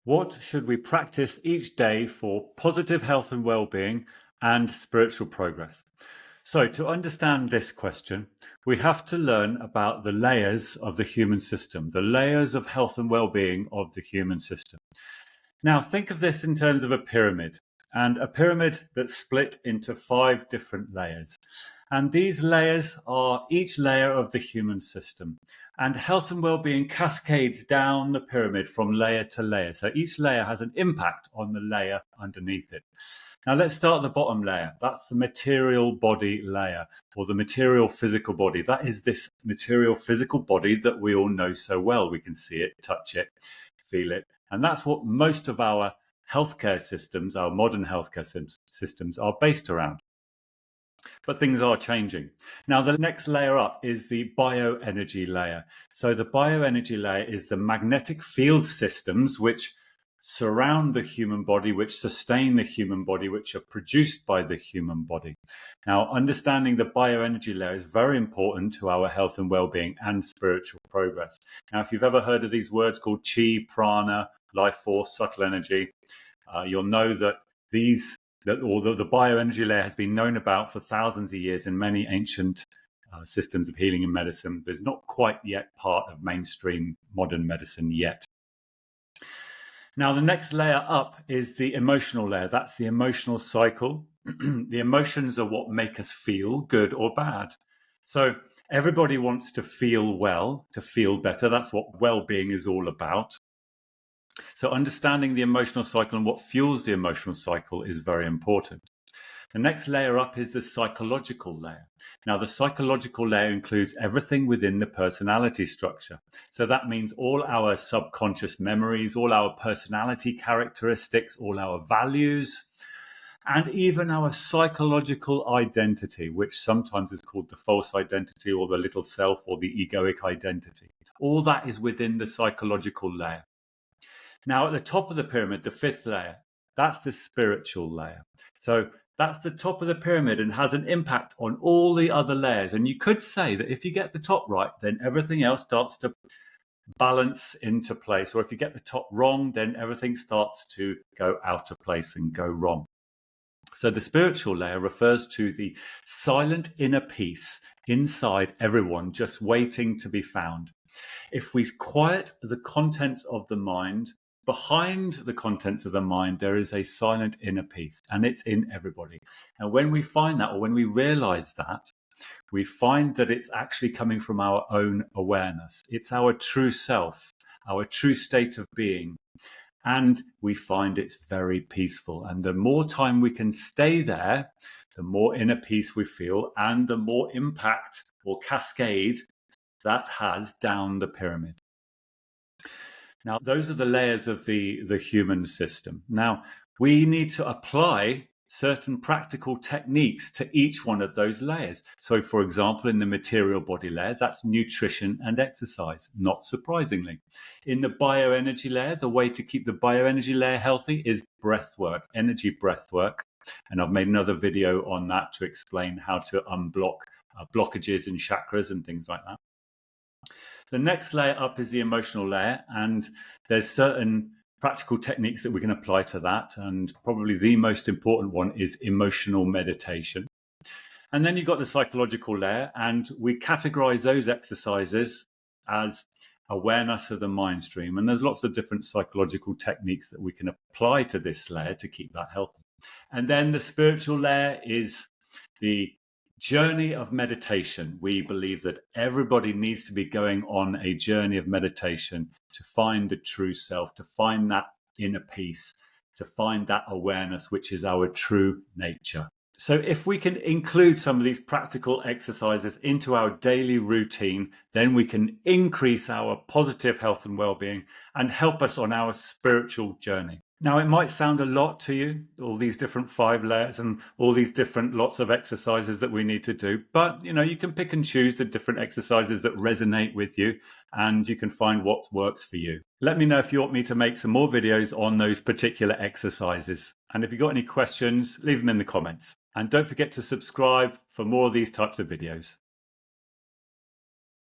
What should we practice each day for positive health and well-being and spiritual progress? So, to understand this question, we have to learn about the layers of the human system, the layers of health and well-being of the human system. Now, think of this in terms of a pyramid, and a pyramid that's split into 5 different layers. And these layers are each layer of the human system. And health and well-being cascades down the pyramid from layer to layer. So each layer has an impact on the layer underneath it. Now let's start at the bottom layer. That's the material body layer, or the material physical body. That is this material physical body that we all know so well. We can see it, touch it, feel it. And that's what most of our healthcare systems, our modern healthcare systems, are based around. But things are changing. Now, the next layer up is the bioenergy layer. So the bioenergy layer is the magnetic field systems which surround the human body, which sustain the human body, which are produced by the human body. Now, understanding the bioenergy layer is very important to our health and well-being and spiritual progress. Now, if you've ever heard of these words called chi, prana, life force, subtle energy, you'll know that the bioenergy layer has been known about for thousands of years in many ancient systems of healing and medicine, but is not quite yet part of mainstream modern medicine yet. Now, the next layer up is the emotional layer. That's the emotional cycle. The emotions are what make us feel good or bad. So everybody wants to feel well, to feel better. That's what well-being is all about. So understanding the emotional cycle and what fuels the emotional cycle is very important. The next layer up is the psychological layer. Now, the psychological layer includes everything within the personality structure. So that means all our subconscious memories, all our personality characteristics, all our values, and even our psychological identity, which sometimes is called the false identity or the little self or the egoic identity. All that is within the psychological layer. Now, at the top of the pyramid, the 5th layer, that's the spiritual layer. So that's the top of the pyramid and has an impact on all the other layers. And you could say that if you get the top right, then everything else starts to balance into place. Or if you get the top wrong, then everything starts to go out of place and go wrong. So the spiritual layer refers to the silent inner peace inside everyone, just waiting to be found. If we quiet the contents of the mind, behind the contents of the mind, there is a silent inner peace, and it's in everybody. And when we find that, or when we realize that, we find that it's actually coming from our own awareness. It's our true self, our true state of being. And we find it's very peaceful. And the more time we can stay there, the more inner peace we feel, and the more impact or cascade that has down the pyramid. Now, those are the layers of the human system. Now, we need to apply certain practical techniques to each one of those layers. So, for example, in the material body layer, that's nutrition and exercise, not surprisingly. In the bioenergy layer, the way to keep the bioenergy layer healthy is breath work, energy breath work. And I've made another video on that to explain how to unblock blockages and chakras and things like that. The next layer up is the emotional layer, and there's certain practical techniques that we can apply to that. And probably the most important one is emotional meditation. And then you've got the psychological layer, and we categorize those exercises as awareness of the mind stream. And there's lots of different psychological techniques that we can apply to this layer to keep that healthy. And then the spiritual layer is the journey of meditation. We believe that everybody needs to be going on a journey of meditation to find the true self, to find that inner peace, to find that awareness, which is our true nature. So if we can include some of these practical exercises into our daily routine, then we can increase our positive health and well-being and help us on our spiritual journey. Now, it might sound a lot to you, all these different 5 layers and all these different lots of exercises that we need to do. But, you can pick and choose the different exercises that resonate with you, and you can find what works for you. Let me know if you want me to make some more videos on those particular exercises. And if you've got any questions, leave them in the comments. And don't forget to subscribe for more of these types of videos.